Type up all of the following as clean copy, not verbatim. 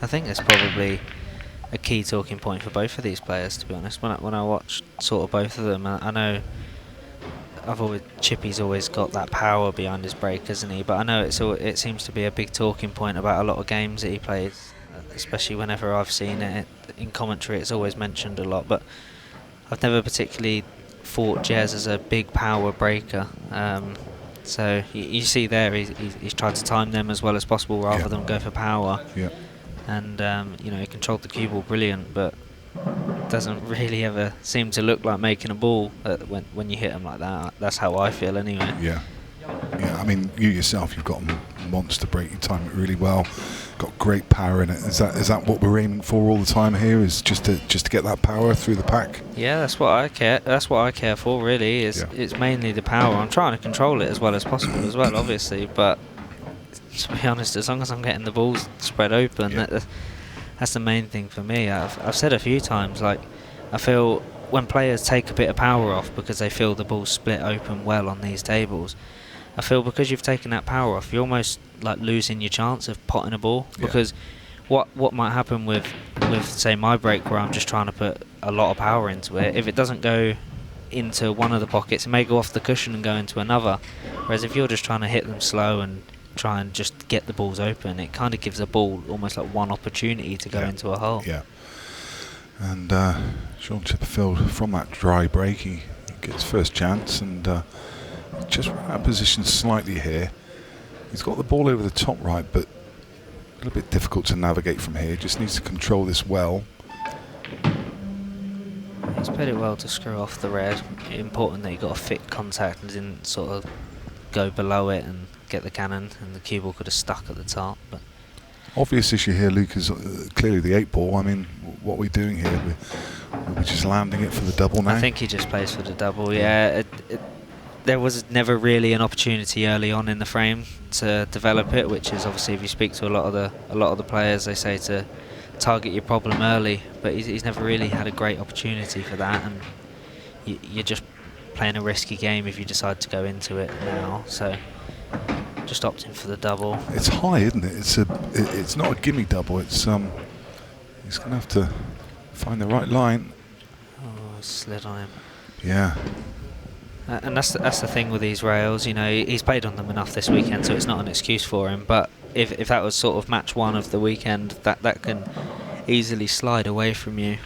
I think it's probably a key talking point for both of these players, to be honest. When I watch sort of both of them, I know Chippy's always got that power behind his break, hasn't he? But I know it seems to be a big talking point about a lot of games that he plays, especially whenever I've seen it in commentary. It's always mentioned a lot, but I've never particularly thought Jez as a big power breaker. So you see there, he's tried to time them as well as possible rather than go for power. Yeah. And he controlled the cue ball brilliant, but doesn't really ever seem to look like making a ball when you hit him like that. That's how I feel anyway. Yeah. I mean, you yourself, you've got a monster break. You time it really well. Got great power in it. Is that what we're aiming for all the time here? Is just to get that power through the pack? Yeah, that's what I care. That's what I care for. Really, it's mainly the power. I'm trying to control it as well as possible as well, obviously. But to be honest, as long as I'm getting the balls spread open, that's the main thing for me. I've said a few times, like, I feel when players take a bit of power off because they feel the ball's split open well on these tables, I feel because you've taken that power off, you're almost like losing your chance of potting a ball. Because what might happen with say my break, where I'm just trying to put a lot of power into it, if it doesn't go into one of the pockets, it may go off the cushion and go into another. Whereas if you're just trying to hit them slow and try and just get the balls open, it kind of gives a ball almost like one opportunity to go into a hole. Yeah. And Shaun Chipperfield, from that dry break, he gets first chance and just ran out of position slightly here. He's got the ball over the top right, but a little bit difficult to navigate from here. Just needs to control this well. He's played it well to screw off the red. Important that he got a fit contact and didn't sort of go below it and get the cannon, and the cue ball could have stuck at the top. But obvious issue here, Luke, is clearly the 8-ball. I mean, what are we doing here? We're just landing it for the double now? I think he just plays for the double, yeah. There was never really an opportunity early on in the frame to develop it, which is obviously, if you speak to a lot of the players, they say to target your problem early, but he's never really had a great opportunity for that, and you're just playing a risky game if you decide to go into it now. So just opting for the double. It's high, isn't it? It's not a gimme double. It's he's gonna have to find the right line. Oh, slid on him. Yeah. And that's the thing with these rails. He's played on them enough this weekend, so it's not an excuse for him. But if that was sort of match one of the weekend, that can easily slide away from you.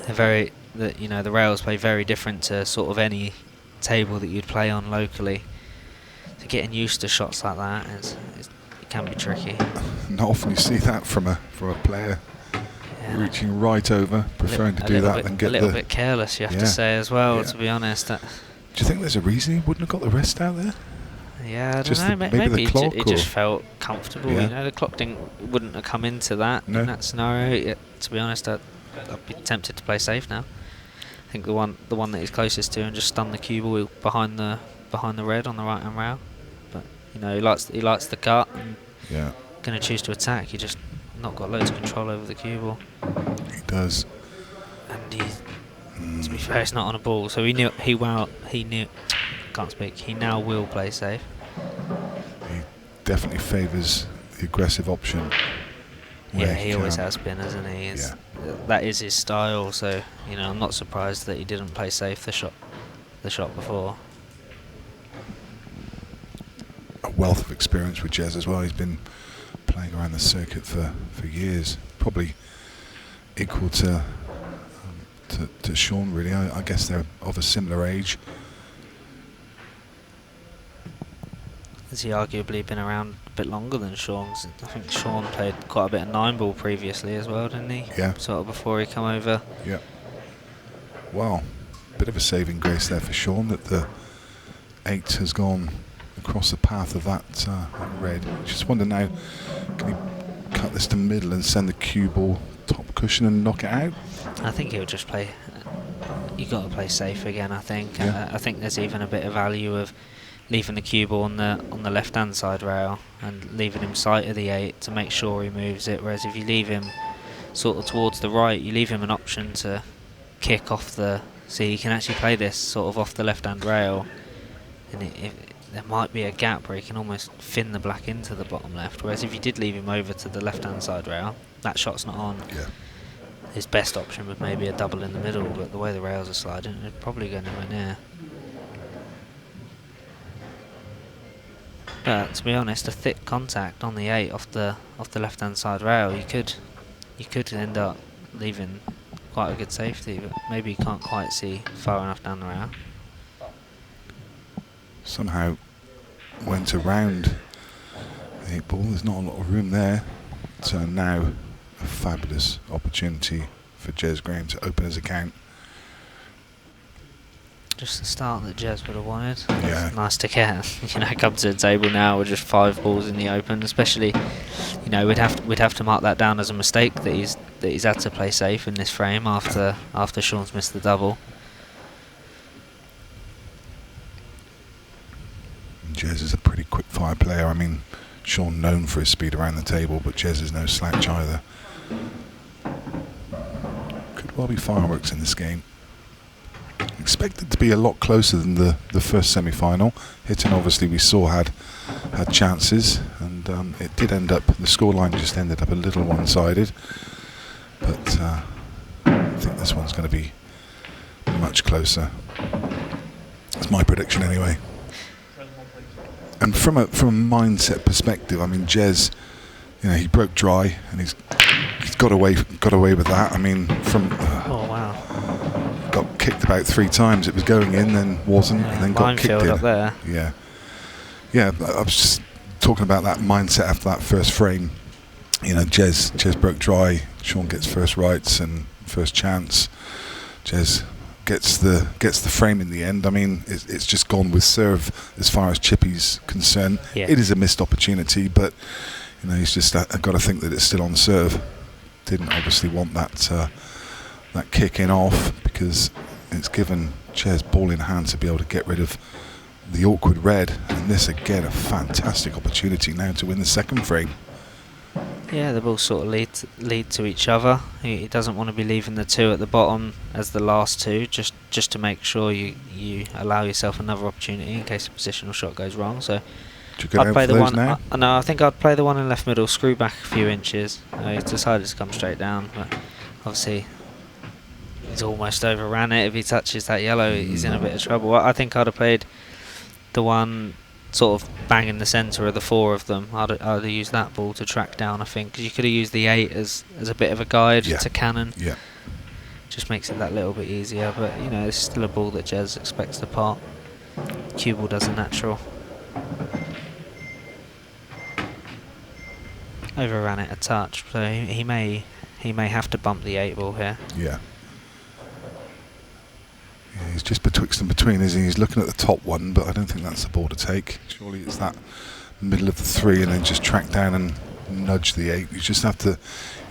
The rails play very different to sort of any table that you'd play on locally. So getting used to shots like that it can be tricky. Not often you see that from a player. Reaching right over, preferring to do that than get a little bit careless, you have to say as well. To be honest, do you think there's a reason he wouldn't have got the rest out there? Yeah, I don't know. Maybe he just felt comfortable. The clock wouldn't have come into that in that scenario. To be honest, I'd be tempted to play safe now. I think the one that he's closest to, and just stun the cue ball behind the red on the right hand rail. But he likes the cut and going to choose to attack. He just not got loads of control over the cue ball. He does. And to be fair, it's not on a ball, so he knew. Can't speak. He now will play safe. He definitely favours the aggressive option. Yeah, he always has been, hasn't he? That is his style. So I'm not surprised that he didn't play safe the shot before. A wealth of experience with Jez as well. He's been playing around the circuit for years, probably equal to Shaun, really. I guess they're of a similar age. Has he arguably been around a bit longer than Shaun? I think Shaun played quite a bit of 9-ball previously as well, didn't he? Yeah. Sort of before he come over. Yeah. Well, bit of a saving grace there for Shaun that the 8 has gone across the path of that red. Just wonder now, can he cut this to middle and send the cue ball top cushion and knock it out? I think he'll just play. You got to play safe again. I think. Yeah. I think there's even a bit of value of leaving the cue ball on the left hand side rail and leaving him sight of the 8 to make sure he moves it. Whereas if you leave him sort of towards the right, you leave him an option to kick off the. So you can actually play this sort of off the left hand rail, and there might be a gap where he can almost fin the black into the bottom left. Whereas if you did leave him over to the left-hand side rail, that shot's not on. Yeah. His best option was maybe a double in the middle, but the way the rails are sliding, it'd probably go nowhere near. But to be honest, a thick contact on the 8 off the left-hand side rail, you could end up leaving quite a good safety, but maybe you can't quite see far enough down the rail. Somehow went around the 8 ball. There's not a lot of room there. So now a fabulous opportunity for Jez Graham to open his account. Just the start that Jez would have wanted. Yeah. It's nice to get, come to the table now with just 5 balls in the open. Especially, we'd have to mark that down as a mistake that he's had to play safe in this frame after Shaun's missed the double. Jez is a pretty quick fire player. I mean, Shaun known for his speed around the table, but Jez is no slouch either. Could well be fireworks in this game. Expected to be a lot closer than the first semi-final. Hitton, obviously, we saw had chances, and it did end up, the scoreline just ended up a little one-sided. But I think this one's going to be much closer. That's my prediction anyway. And from a mindset perspective, I mean, Jez, he broke dry, and he's got away with that. I mean, oh wow, got kicked about 3 times. It was going in, then wasn't, and then got kicked in. Up there. Yeah. I was just talking about that mindset after that first frame. Jez broke dry. Shaun gets first rights and first chance. Jez gets the frame in the end. I mean, it's just gone with serve as far as Chippy's concerned. Yeah. It is a missed opportunity, but he's just got to think that it's still on serve. Didn't obviously want that kick in off, because it's given Jez ball in hand to be able to get rid of the awkward red, and this again a fantastic opportunity now to win the second frame. Yeah, the balls sort of lead to each other. He doesn't want to be leaving the 2 at the bottom as the last 2, just to make sure you allow yourself another opportunity in case a positional shot goes wrong. So I'd play the one. No, I think I'd play the one in left middle, screw back a few inches. He decided to come straight down, but obviously he's almost overran it. If he touches that yellow, he's in a bit of trouble. I think I'd have played the one sort of bang in the centre of the 4 of them. I'd have used that ball to track down, I think, because you could have used the 8 as a bit of a guide to cannon. Yeah. Just makes it that little bit easier, but it's still a ball that Jez expects to pot. Cue ball does a natural. Overran it a touch, so he may have to bump the 8 ball here. Yeah, he's just betwixt and between, isn't he? He's looking at the top one, but I don't think that's the ball to take. Surely it's that middle of the 3 and then just track down and nudge the 8. You just have to,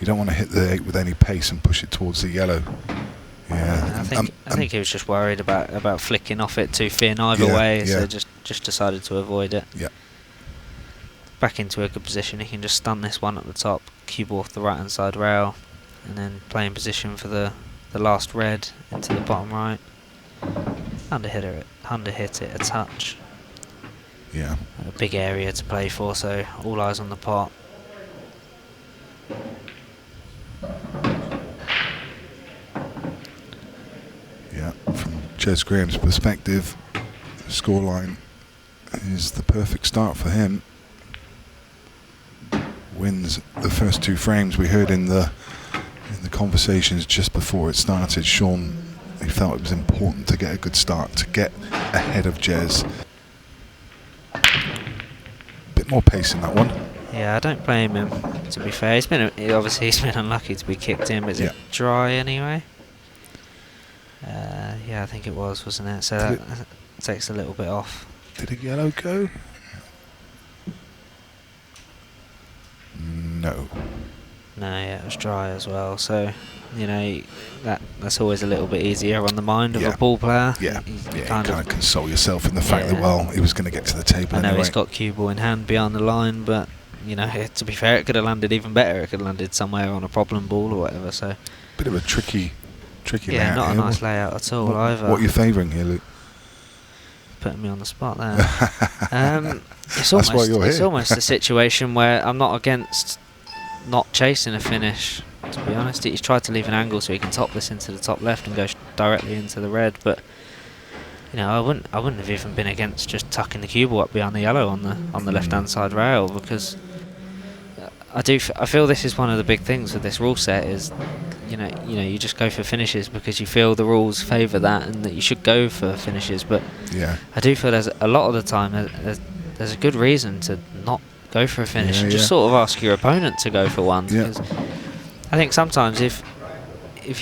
you don't want to hit the 8 with any pace and push it towards the yellow. Yeah, I think he was just worried about flicking off it too thin either way, so just decided to avoid it. Yeah. Back into a good position, he can just stun this one at the top, cue ball off the right hand side rail, and then play in position for the last red into the bottom right. Underhit it a touch. Yeah. A big area to play for, so all eyes on the pot. Yeah, from Jez Graham's perspective, the scoreline is the perfect start for him. Wins the first 2 frames. We heard in the conversations just before it started, Shaun, he felt it was important to get a good start, to get ahead of Jez. Bit more pace in that one. Yeah, I don't blame him, to be fair. He's been unlucky to be kicked in, but is it dry anyway? Yeah, I think it was, wasn't it? So that takes a little bit off. Did a yellow go? No. No, yeah, it was dry as well. So, that's always a little bit easier on the mind of a ball player. Yeah, you kind of console yourself in the fact that, he was going to get to the table I know anyway. He's got cue ball in hand behind the line, but, to be fair, it could have landed even better. It could have landed somewhere on a problem ball or whatever, so... Bit of a tricky layout. Yeah, not a nice layout at all either. What are you favouring here, Luke? putting me on the spot there. It's That's why you're it's here. almost a situation where I'm not against not chasing a finish. To be honest, he's tried to leave an angle so he can top this into the top left and go directly into the red. But I wouldn't have even been against just tucking the cue ball up behind the yellow on the left hand side rail, because I feel this is one of the big things with this rule set is you just go for finishes because you feel the rules favour that and that you should go for finishes. But I do feel there's a lot of the time there's a good reason to not go for a finish and just sort of ask your opponent to go for one. Because I think sometimes if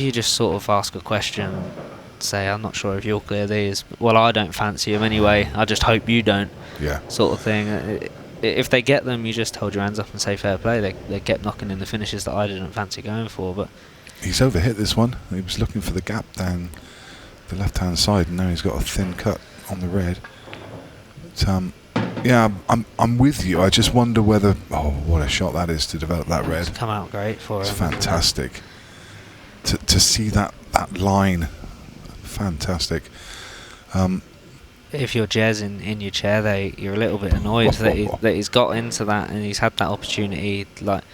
you just sort of ask a question, say, I'm not sure if you'll clear these, well, I don't fancy them anyway, I just hope you don't, sort of thing. If they get them, you just hold your hands up and say fair play. They kept knocking in the finishes that I didn't fancy going for. But he's overhit this one. He was looking for the gap down the left hand side, and now he's got a thin cut on the red. But, I'm with you. I just wonder whether what a shot that is to develop that red. It's come out great for him. It's fantastic to see that line. Fantastic. If you're Jez in your chair, you're a little bit annoyed that he's got into that and he's had that opportunity, like,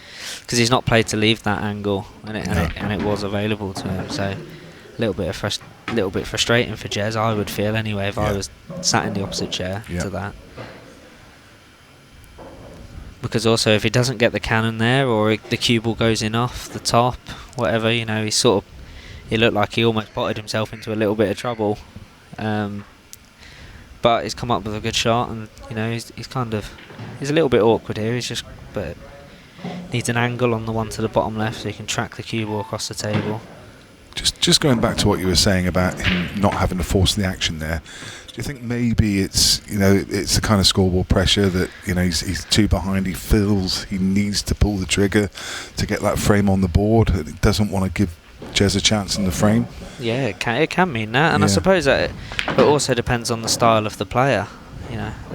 because he's not played to leave that angle, and it was available to him. So a little bit frustrating for Jez, I would feel anyway, if I was sat in the opposite chair to that. Because also, if he doesn't get the cannon there, or the cue ball goes in off the top, whatever, he looked like he almost potted himself into a little bit of trouble. But he's come up with a good shot, and he's a little bit awkward here. But needs an angle on the one to the bottom left so he can track the cue ball across the table. Just going back to what you were saying about him not having to force the action there, do you think maybe it's the kind of scoreboard pressure that he's two behind, he feels he needs to pull the trigger to get that frame on the board, and he doesn't want to give Jez a chance in the frame? Yeah, it can mean that, and I suppose that it also depends on the style of the player.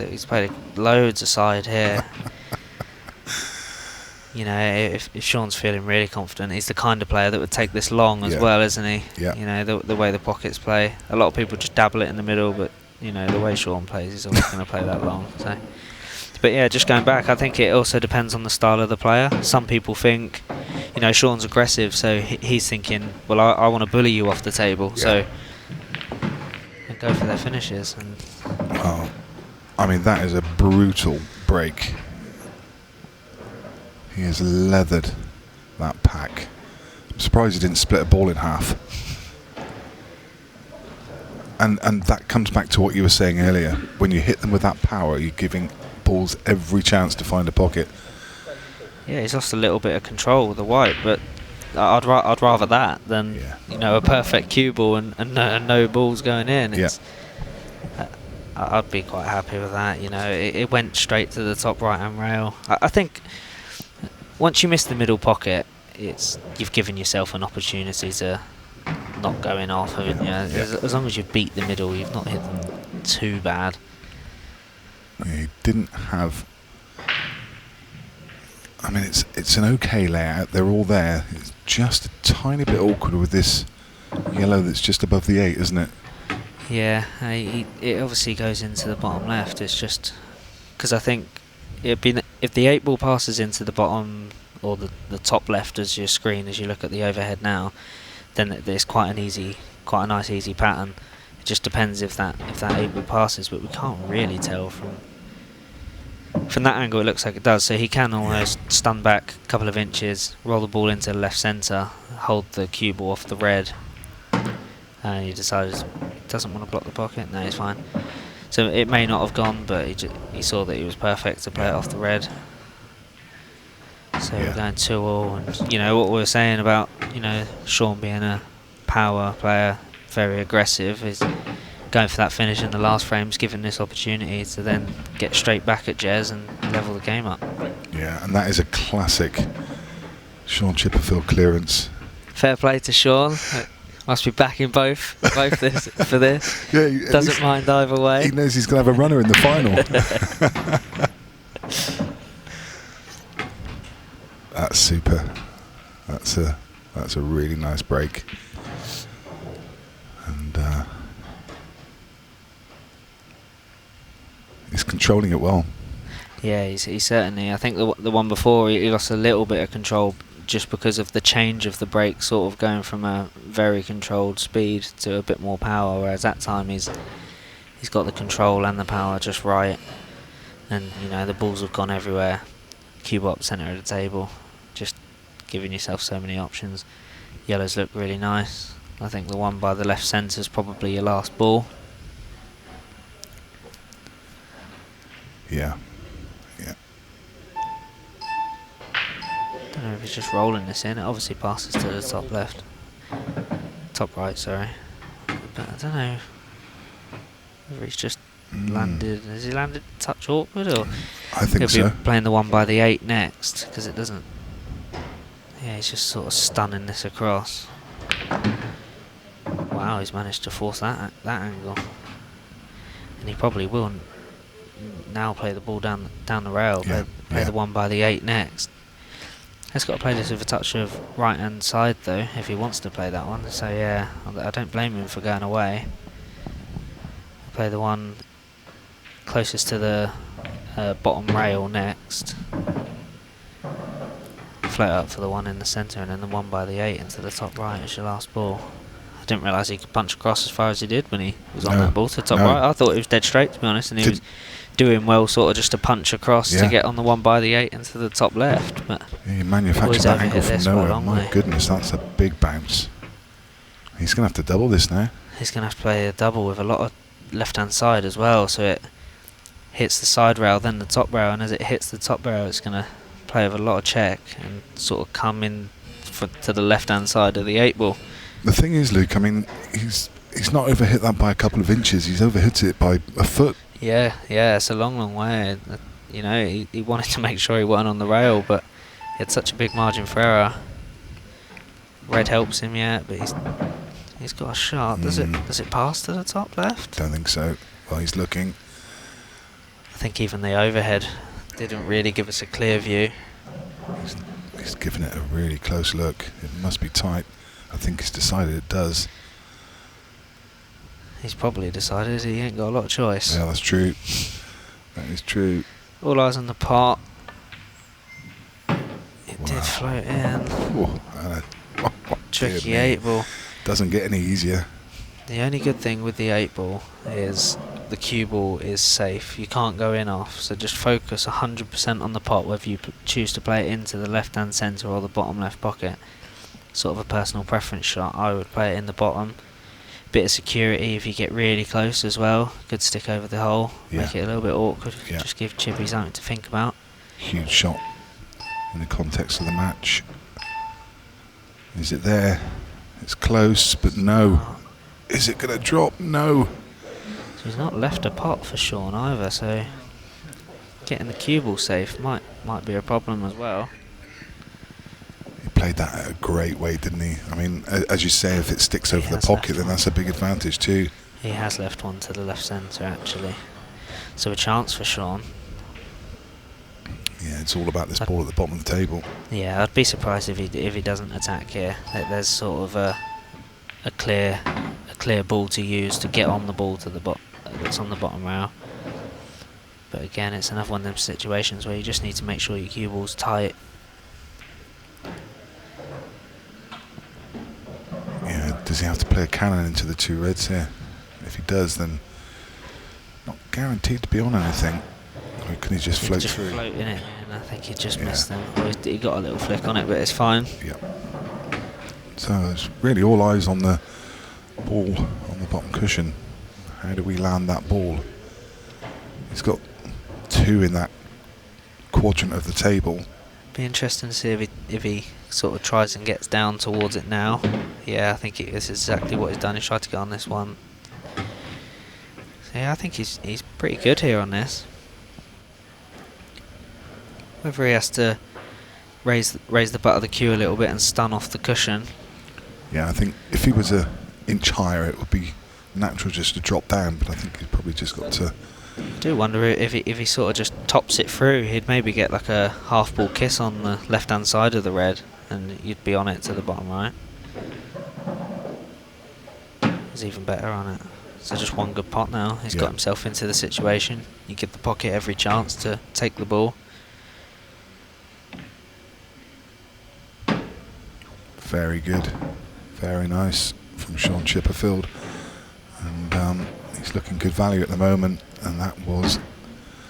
He's played loads aside here. If Shaun's feeling really confident, he's the kind of player that would take this long as well, isn't he? Yeah. The way the pockets play. A lot of people just dabble it in the middle, but the way Shaun plays, he's always going to play that long. So, but just going back, I think it also depends on the style of the player. Some people think, Shaun's aggressive, so he's thinking, well, I want to bully you off the table, so and go for their finishes. And that is a brutal break. He has leathered that pack. I'm surprised he didn't split a ball in half. And that comes back to what you were saying earlier. When you hit them with that power, you're giving balls every chance to find a pocket. Yeah, he's lost a little bit of control with the white, but I'd rather that than a perfect cue ball and no balls going in. I'd be quite happy with that. It went straight to the top right hand rail. I think once you miss the middle pocket, you've given yourself an opportunity to not go in off, haven't you? As long as you beat the middle, you've not hit them too bad. He didn't have. It's an okay layout. They're all there. It's just a tiny bit awkward with this yellow that's just above the 8, isn't it? Yeah, it obviously goes into the bottom left. It's just because I think if the 8 ball passes into the bottom or the top left as your screen as you look at the overhead now, then there's quite a nice easy pattern. It just depends if that 8 ball passes, but we can't really tell from that angle. It looks like it does, so he can almost stun back a couple of inches, roll the ball into the left centre, hold the cue ball off the red, and he decides he doesn't want to block the pocket. No, he's fine. So it may not have gone, but he saw that he was perfect to play it off the red. So we're going 2-all, and what we were saying about Shaun being a power player, very aggressive, is going for that finish in the last frame's given this opportunity to then get straight back at Jez and level the game up. Yeah, and that is a classic Shaun Chipperfield clearance. Fair play to Shaun. Must be backing both this for this. Yeah, doesn't mind either way. He knows he's going to have a runner in the final. That's super. That's a really nice break. And controlling it well. Yeah, he's certainly. I think the one before he lost a little bit of control just because of the change of the brake, sort of going from a very controlled speed to a bit more power. Whereas that time he's got the control and the power just right, and you know the balls have gone everywhere. Cube up centre of the table, just giving yourself so many options. Yellows look really nice. I think the one by the left centre is probably your last ball. Yeah. I don't know if he's just rolling this in. It obviously passes to the top left. Top right, sorry. But I don't know whether he's just landed. Has he landed a touch awkward? Or I think he'll so. be playing the one by the 8 next, because it doesn't. Yeah, he's just sort of stunning this across. Wow, he's managed to force that angle. And he probably will now play the ball down the rail. Play the one by the 8 next. He's got to play this with a touch of right hand side though, if he wants to play that one. So yeah, I don't blame him for going away. Play the one closest to the bottom rail next. Float up for the one in the centre, and then the one by the 8 into the top right is your last ball. I didn't realise he could punch across as far as he did when he was on that ball to the top right. I thought it was dead straight, to be honest, and he was doing well sort of just to punch across to get on the one by the 8 into the top left. But you manufactured that angle from nowhere. My goodness, that's a big bounce. He's going to have to double this now. He's going to have to play a double with a lot of left hand side as well, so it hits the side rail then the top rail, and as it hits the top rail it's going to play with a lot of check and sort of come in to the left hand side of the 8 ball. The thing is, Luke, I mean, he's not overhit that by a couple of inches, he's overhit it by a foot. Yeah, it's a long way. You know, he wanted to make sure he weren't on the rail, but he had such a big margin for error. Red helps him, but he's got a shot. Does it pass to the top left? Don't think so. Well, he's looking. I think even the overhead didn't really give us a clear view. He's given it a really close look. It must be tight. I think he's decided it does. He's probably decided he ain't got a lot of choice. Yeah, that's true. That is true. All eyes on the pot. It did float in. Tricky 8 ball. Doesn't get any easier. The only good thing with the 8 ball is the cue ball is safe. You can't go in off, so just focus 100% on the pot, whether you choose to play it into the left hand centre or the bottom left pocket. Sort of a personal preference shot. I would play it in the bottom. Bit of security if you get really close as well. Could stick over the hole, make it a little bit awkward. Just give Chippy something to think about. Huge shot in the context of the match. Is it there? It's close, but no. Is it going to drop? No. So he's not left a pot for Shaun either, so getting the cue ball safe might be a problem as well. He played that at a great weight, didn't he? I mean, as you say, if it sticks over the pocket, then that's a big advantage too. He has left one to the left centre actually. So a chance for Shaun. Yeah, it's all about this ball at the bottom of the table. Yeah, I'd be surprised if he doesn't attack here. There's sort of a clear ball to use to get on the ball to the that's on the bottom rail. But again, it's another one of them situations where you just need to make sure your cue ball's tight. Yeah, does he have to play a cannon into the 2 reds here? If he does, then not guaranteed to be on anything. Or can he just float through? Float in it, and I think he just missed them. Or he got a little flick on it, but it's fine. Yeah. So it's really all eyes on the ball on the bottom cushion. How do we land that ball? He's got 2 in that quadrant of the table. Be interesting to see if he sort of tries and gets down towards it now. Yeah, I think this is exactly what he's done. He's tried to get on this one. So yeah, I think he's pretty good here on this. Whether he has to raise the butt of the cue a little bit and stun off the cushion. Yeah, I think if he was an inch higher, it would be natural just to drop down. But I think he's probably just got to. I do wonder if he sort of just tops it through, he'd maybe get like a half ball kiss on the left hand side of the red, and you'd be on it to the bottom right. He's even better on it. So just one good pot now. He's got himself into the situation. You give the pocket every chance to take the ball. Very good. Very nice from Shaun Chipperfield. And he's looking good value at the moment. And that was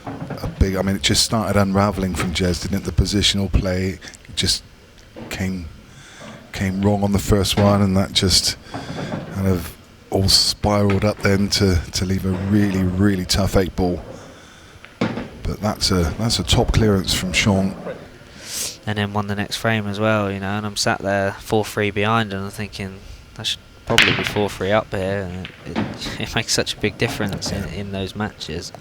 a big... I mean, it just started unravelling from Jez, didn't it? The positional play just came wrong on the first one, and that just kind of all spiralled up then to leave a really, really tough 8-ball. But that's a top clearance from Shaun. And then won the next frame as well, you know, and I'm sat there 4-3 behind, and I'm thinking I should probably be 4-3 up here, and it makes such a big difference in those matches.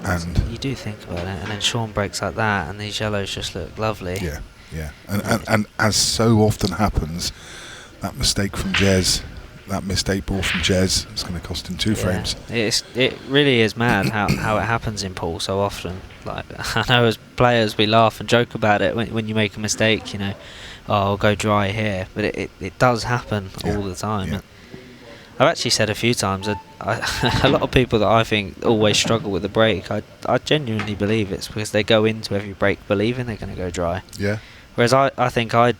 And you do think about it, and then Shaun breaks like that, and these yellows just look lovely. Yeah. And as so often happens, that mistake from Jez, that missed 8-ball from Jez, it's going to cost him 2 frames. It really is mad how it happens in pool so often. Like, I know as players we laugh and joke about it when you make a mistake, you know, I'll go dry here, but it does happen all the time. Yeah. I've actually said a few times that a lot of people that I think always struggle with the break, I genuinely believe it's because they go into every break believing they're going to go dry. Yeah. Whereas I think I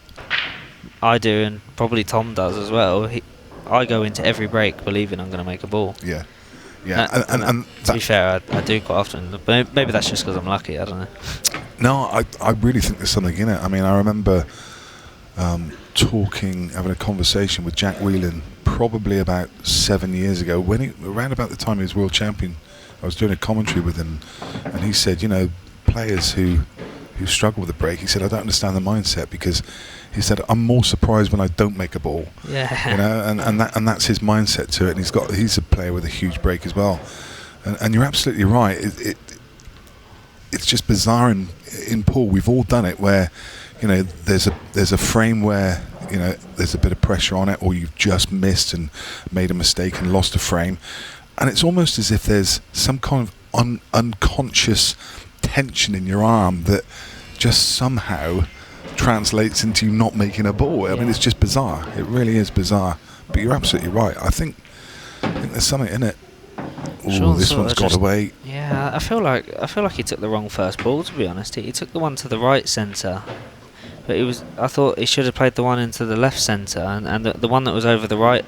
do, and probably Tom does as well. I go into every break believing I'm going to make a ball. Yeah. And to be fair, I do quite often. But maybe that's just because I'm lucky. I don't know. No, I really think there's something in it. I mean, I remember having a conversation with Jack Whelan probably about 7 years ago, around about the time he was world champion. I was doing a commentary with him, and he said, you know, players who struggle with the break, he said, I don't understand the mindset, because he said, I'm more surprised when I don't make a ball. Yeah. You know, and that's his mindset to it. And he's a player with a huge break as well. And you're absolutely right. It's just bizarre in pool. We've all done it where, you know, there's a frame where, you know, there's a bit of pressure on it, or you've just missed and made a mistake and lost a frame, and it's almost as if there's some kind of unconscious tension in your arm that just somehow translates into you not making a ball. I mean, it's just bizarre. It really is bizarre. But you're absolutely right. I think there's something in it. Oh, this one's got away. Yeah, I feel like he took the wrong first ball, to be honest. He took the one to the right centre, but I thought he should have played the one into the left centre, and the one that was over the right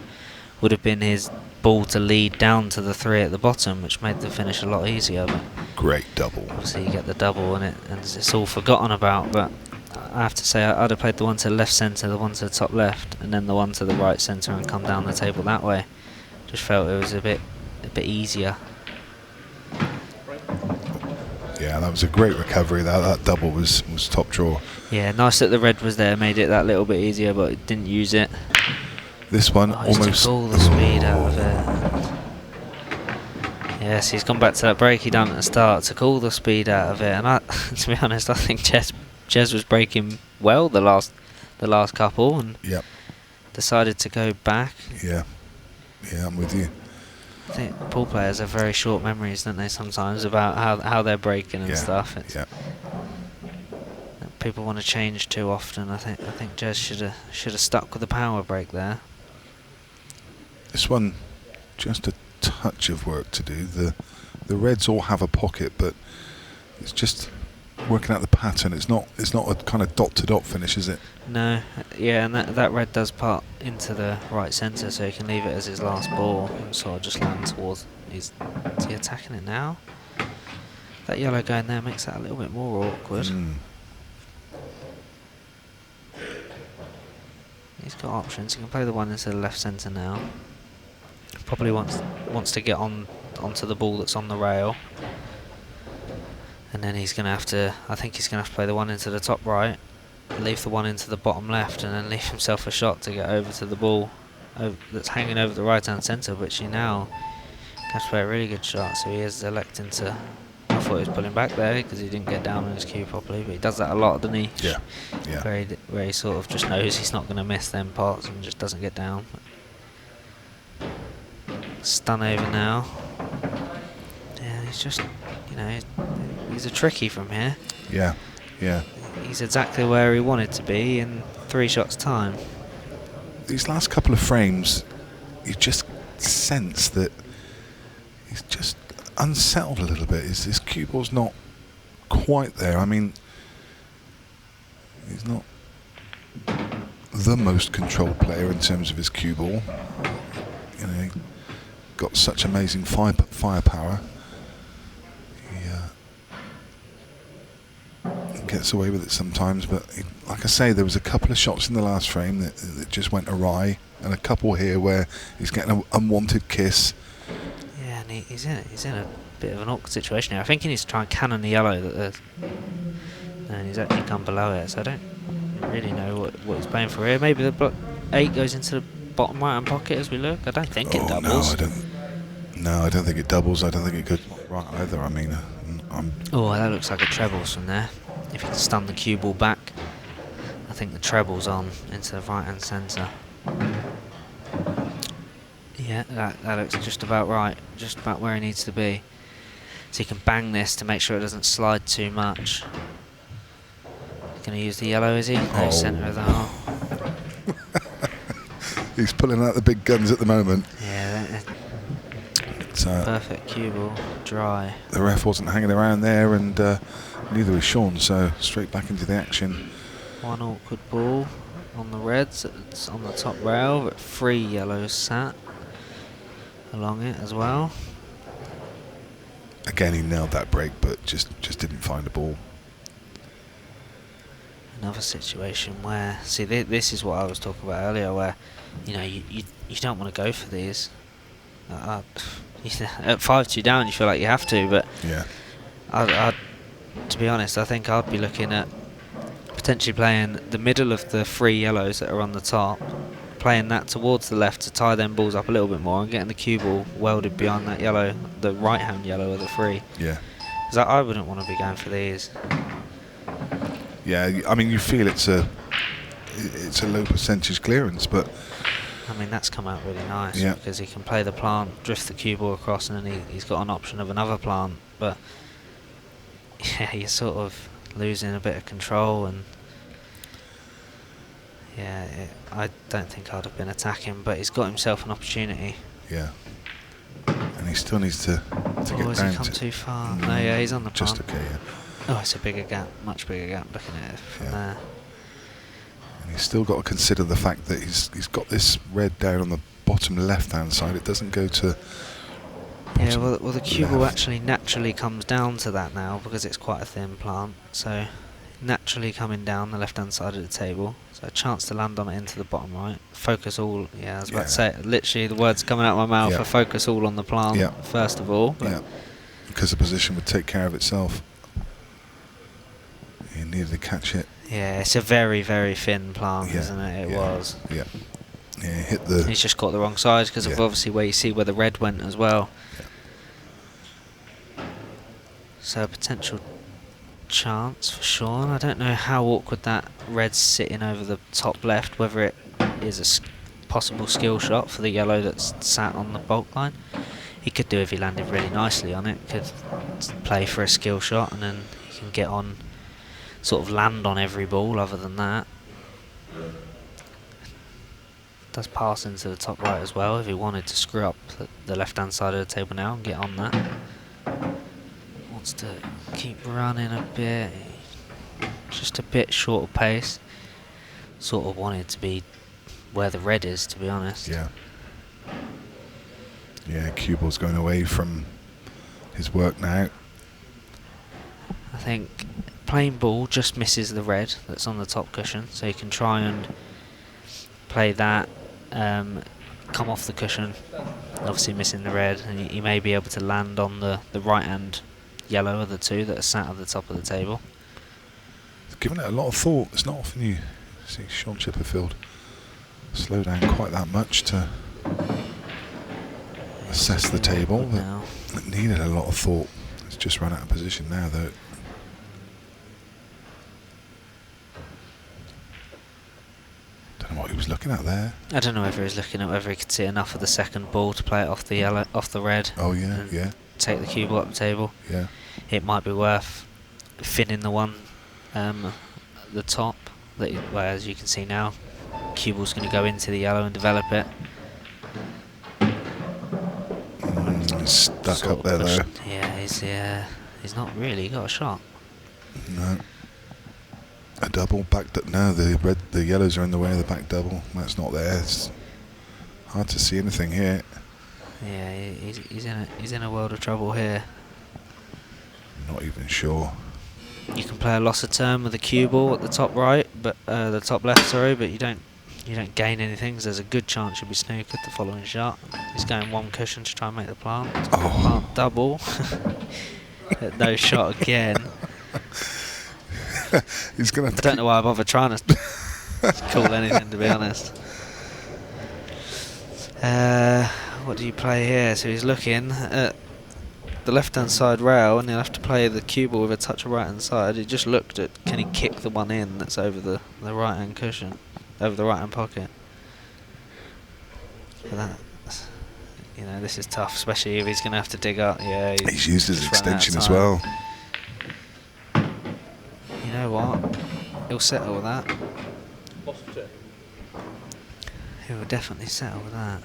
would have been his ball to lead down to the 3 at the bottom, which made the finish a lot easier. But great double. Obviously, you get the double and it's all forgotten about. But I have to say, I'd have played the one to the left centre, the one to the top left, and then the one to the right centre, and come down the table that way. Just felt it was a bit easier. Yeah, that was a great recovery. That double was top draw. Yeah, nice that the red was there, made it that little bit easier, but it didn't use it. This one almost took all the speed out of it. Yes, he's gone back to that break he done at the start, took all the speed out of it, and to be honest, I think Jez was breaking well the last couple, and decided to go back. Yeah, I'm with you. I think pool players have very short memories, don't they, sometimes, about how they're breaking and stuff. People want to change too often. I think Jez should have stuck with the power break there. This one, just a touch of work to do. The reds all have a pocket, but it's just working out the pattern. It's not a kind of dot to dot finish, is it? No. Yeah, and that red does part into the right centre, so he can leave it as his last ball and sort of just land towards. Is he attacking it now? That yellow going there makes that a little bit more awkward. He's got options. He can play the one into the left centre now. Probably wants to get onto the ball that's on the rail. And then he's going to have to, I think he's going to have to play the one into the top right, leave the one into the bottom left, and then leave himself a shot to get over to the ball that's hanging over the right hand centre, which he now has to play a really good shot. So he is electing to, I thought he was pulling back there because he didn't get down on his cue properly, but he does that a lot, doesn't he? Yeah. Where he sort of just knows he's not going to miss them parts and just doesn't get down. Stun over now. Yeah, he's just, you know, he's a tricky from here. Yeah. He's exactly where he wanted to be in 3 shots time. These last couple of frames, you just sense that he's just unsettled a little bit. His cue ball's not quite there. I mean, he's not the most controlled player in terms of his cue ball. You know, he got such amazing firepower. He gets away with it sometimes, but like I say, there was a couple of shots in the last frame that just went awry, and a couple here where he's getting an unwanted kiss. Yeah, and he's in a bit of an awkward situation here. I think he needs to try and cannon the yellow, and he's actually gone below it, so I don't really know what he's playing for here. Maybe the block 8 goes into the bottom right hand pocket as we look. I don't think it doubles. No, I don't think it doubles. I don't think it goes right either. I mean, that looks like it trebles from there. If you can stun the cue ball back, I think the treble's on into the right hand centre. Yeah, that looks just about right, just about where he needs to be. So you can bang this to make sure it doesn't slide too much. Going to use the yellow, is he? No, centre of the hole. He's pulling out the big guns at the moment. Yeah, it's perfect cue ball, dry. The ref wasn't hanging around there, and neither was Shaun, so straight back into the action. One awkward ball on the reds, it's on the top rail, but 3 yellows sat along it as well. Again, he nailed that break, but just didn't find a ball. Another situation where, see, this is what I was talking about earlier, where you don't want to go for these. At 5-2 down, you feel like you have to, but yeah, to be honest, I think I'd be looking at potentially playing the middle of the 3 yellows that are on the top, playing that towards the left to tie them balls up a little bit more, and getting the cue ball welded behind that yellow, the right hand yellow of the 3. Yeah. Because I wouldn't want to be going for these. Yeah, I mean, you feel it's a low percentage clearance, but I mean, that's come out really nice, yeah, because he can play the plant, drift the cue ball across, and then he's got an option of another plant. But yeah, you're sort of losing a bit of control, and yeah, I don't think I'd have been attacking, but he's got himself an opportunity. Yeah, and he still needs to get down. Has he come too far? No, yeah, he's on the plant. Just okay, yeah. Oh, it's a bigger gap, much bigger gap, looking at it from there. And he's still got to consider the fact that he's got this red down on the bottom left-hand side. It doesn't go to... Yeah, well, the cue ball actually naturally comes down to that now, because it's quite a thin plant. So, naturally coming down the left-hand side of the table. So, a chance to land on it into the bottom right. Focus all... Yeah, I was about to say it. Literally, the words coming out of my mouth are focus all on the plant, first of all. Yeah, because the position would take care of itself. He needed to catch it. Yeah, it's a very, very thin plant, isn't it? It was. Yeah. Yeah, hit the... He's just got the wrong side, because of obviously where you see where the red went as well. Yeah. So a potential chance for Shaun. I don't know how awkward that red's sitting over the top left, whether it is a possible skill shot for the yellow that's sat on the bulk line. He could do if he landed really nicely on it. Could play for a skill shot, and then he can get on... sort of land on every ball. Other than that, does pass into the top right as well if he wanted to screw up the left hand side of the table now and get on that. Wants to keep running a bit, just a bit short of pace. Sort of wanted to be where the red is, to be honest. Yeah, cue ball's going away from his work now. I think plain ball just misses the red that's on the top cushion, so you can try and play that, come off the cushion, obviously missing the red, and you may be able to land on the right hand yellow of the 2 that are sat at the top of the table. He's given it a lot of thought. It's not often you see Shaun Chipperfield slow down quite that much to assess the table. It needed a lot of thought. It's just run out of position now, though. What he was looking at there. I don't know whether he was looking at whether he could see enough of the second ball to play it off the yellow, off the red. Oh yeah. Take the cue ball up the table. Yeah. It might be worth finning the one, the top. Well, as you can see now, cue ball's going to go into the yellow and develop it. Getting stuck sort up there of though. Yeah, he's not really got a shot. No. A double back. No, the yellows are in the way of the back double. That's not there. It's hard to see anything here. Yeah, he's in a world of trouble here. Not even sure. You can play a loss of turn with a cue ball at the top right, but the top left, sorry, but you don't gain anything. So there's a good chance you'll be snookered the following shot. He's going one cushion to try and make the plant. Plant double. No shot again. He's gonna. I don't know why I bother trying to call anything, to be honest. What do you play here? So he's looking at the left-hand side rail, and he'll have to play the cue ball with a touch of right-hand side. He just looked at, can he kick the one in that's over the right-hand cushion, over the right-hand pocket? But that, this is tough, especially if he's going to have to dig up. Yeah, he's used his extension as well. You know what? He'll settle with that. He will definitely settle with that.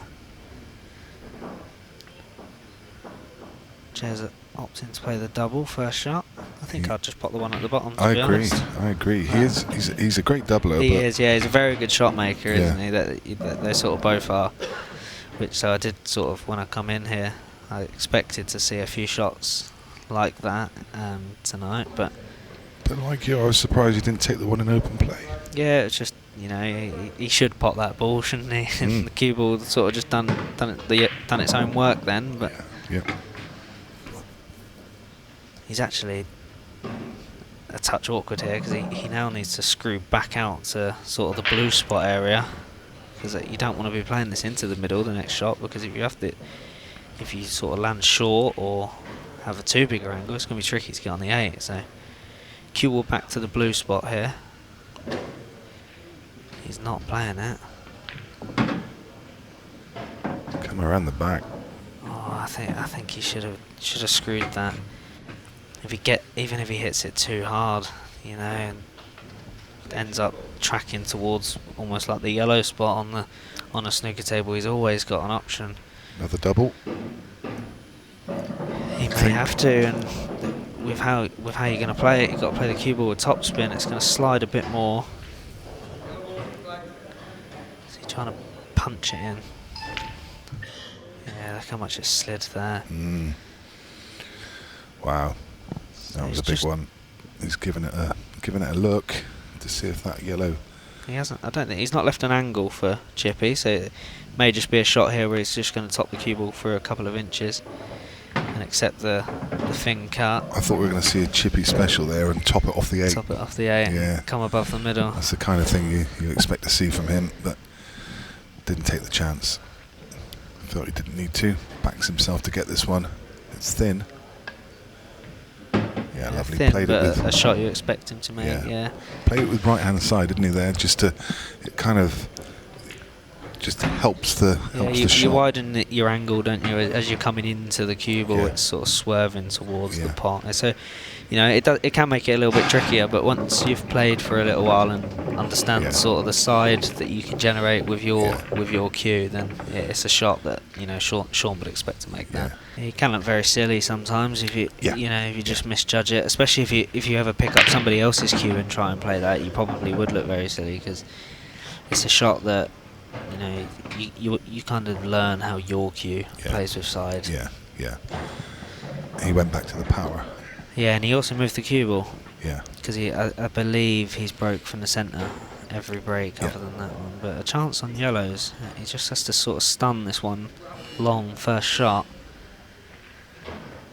Jez opting to play the double first shot. I think I'd just pop the one at the bottom. I agree. He's a great doubler. He is, yeah. He's a very good shot maker, isn't he? That they sort of both are. So I did sort of, when I come in here, I expected to see a few shots like that tonight, but like you, I was surprised he didn't take the one in open play. Yeah, it's just, he should pot that ball, shouldn't he? And the cue ball sort of just done its own work then, but yeah. He's actually a touch awkward here because he now needs to screw back out to sort of the blue spot area, because you don't want to be playing this into the middle the next shot, because if you sort of land short or have a too bigger angle, it's going to be tricky to get on the 8. So cue ball back to the blue spot here. He's not playing it. Come around the back. Oh, I think he should have screwed that. Even if he hits it too hard, and ends up tracking towards almost like the yellow spot on a snooker table, he's always got an option. Another double. He may have to, and with how you're going to play it, you've got to play the cue ball with top spin. It's going to slide a bit more. Is he trying to punch it in? Yeah, look how much it slid there. Wow. That was a big one. He's given it a look to see if that yellow. He hasn't. I don't think he's not left an angle for Chippy, so it may just be a shot here where he's just going to top the cue ball for a couple of inches and accept the fin cut. I thought we were going to see a Chippy special there and top it off the 8. Top it off the 8. Yeah. And come above the middle. That's the kind of thing you expect to see from him, but didn't take the chance. Felt he didn't need to. Backs himself to get this one. It's thin. Yeah, lovely. Thin, Played but it with a shot you expect him to make. Yeah. Played it with right hand side, didn't he? There, it kind of just helps the shot. You widen your angle, don't you? As you're coming into the cue ball, Yeah. it's sort of swerving towards the pot. So, it can make it a little bit trickier. But once you've played for a little while and understand sort of the side that you can generate with your cue, then it's a shot that Shaun would expect to make that. He can look very silly sometimes if you just misjudge it, especially if you ever pick up somebody else's cue and try and play that. You probably would look very silly, because it's a shot that you kind of learn how your cue plays with side. Yeah. He went back to the power. Yeah, and he also moved the cue ball. Yeah. Because I believe he's broke from the centre every break other than that one. But a chance on yellows. He just has to sort of stun this one long first shot.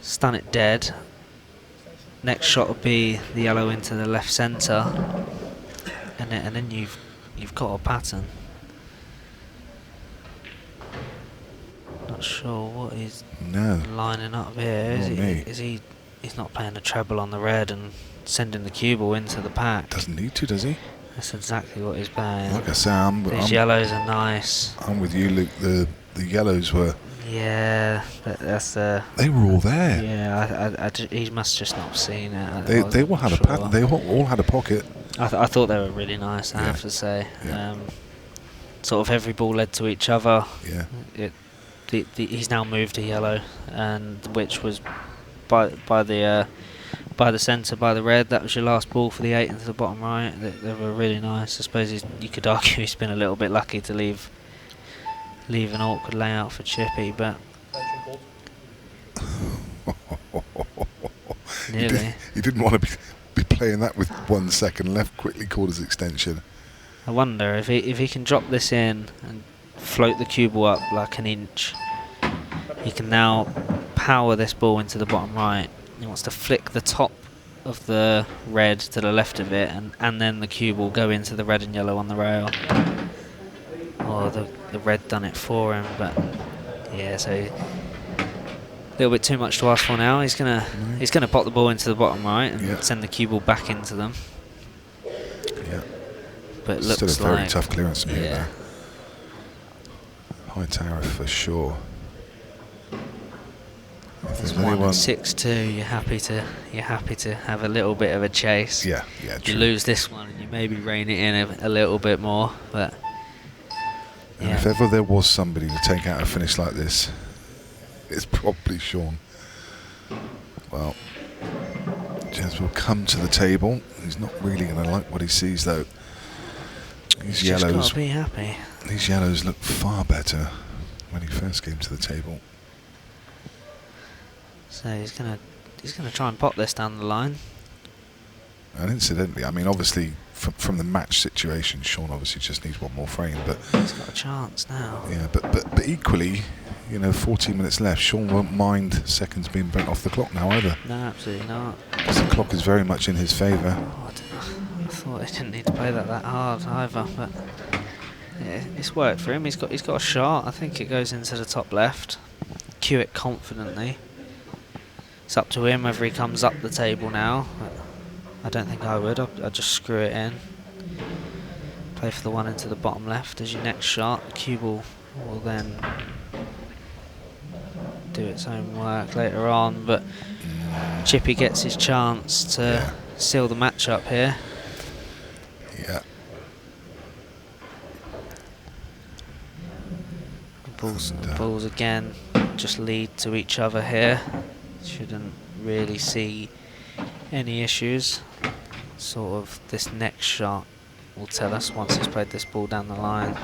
Stun it dead. Next shot will be the yellow into the left centre. And then you've got a pattern. Not sure what he's lining up here. He's not playing a treble on the red and sending the cue ball into the pack. Doesn't need to, does he? That's exactly what he's playing. Like I say, these yellows are nice. I'm with you, Luke. The yellows were. Yeah, that's they were all there. Yeah, he must just not have seen it. They all had a pattern. They all had a pocket. I thought they were really nice. I have to say. Sort of every ball led to each other. Yeah. he's now moved to yellow, and which was by the centre, by the red. That was your last ball for the 8 into the bottom right. They were really nice. I suppose you could argue he's been a little bit lucky to leave an awkward layout for Chippy, but nearly. He didn't want to be playing that with 1 second left. Quickly called his extension. I wonder if he can drop this in and float the cue ball up like an inch. He can now power this ball into the bottom right. He wants to flick the top of the red to the left of it, and then the cue ball go into the red and yellow on the rail. Or the red done it for him, but yeah, so a little bit too much to ask for now. He's gonna pop the ball into the bottom right and send the cue ball back into them. Yeah. But it looks still a very like tough clearance move there. High tariff for sure. There's 1 and 6-2. You're happy to have a little bit of a chase. Yeah, you lose this one and you maybe rein it in a little bit more, but. And if ever there was somebody to take out a finish like this, it's probably Shaun. Well, Jez will come to the table. He's not really going to like what he sees, though. These yellows. Just gotta be happy. These yellows look far better when he first came to the table. So he's gonna try and pop this down the line. And incidentally, I mean, obviously, from the match situation, Shaun obviously just needs 1 more frame, but he's got a chance now. Yeah, but equally, 14 minutes left. Shaun won't mind seconds being burnt off the clock now either. No, absolutely not. Because the clock is very much in his favour. Oh, I thought he didn't need to play that hard either, but yeah, it's worked for him. He's got a shot. I think it goes into the top left. Cue it confidently. It's up to him whether he comes up the table now. I don't think I would. I'd just screw it in. Play for the 1 into the bottom left as your next shot. Cue ball will then do its own work later on, but Chippy gets his chance to seal the match up here. Yeah. Balls again just lead to each other here. Shouldn't really see any issues. Sort of this next shot will tell us once he's played this ball down the line.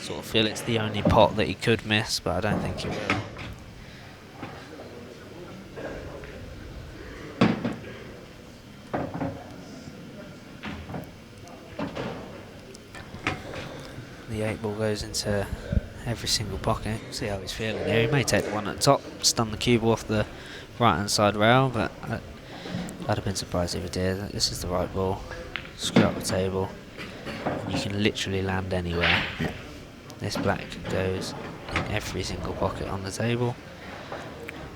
Sort of feel it's the only pot that he could miss, but I don't think he will. The 8 ball goes into every single pocket. See how he's feeling here. He may take the 1 at the top, stun the cue ball off the right hand side rail, but I'd have been surprised if he did. This is the right ball. Screw up the table. You can literally land anywhere. This black goes in every single pocket on the table.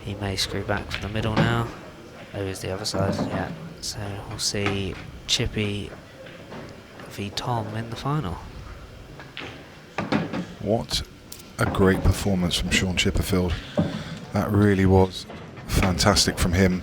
He may screw back from the middle now. Over the other side, yeah. So we'll see Chippy v Tom in the final. What a great performance from Shaun Chipperfield. That really was fantastic from him.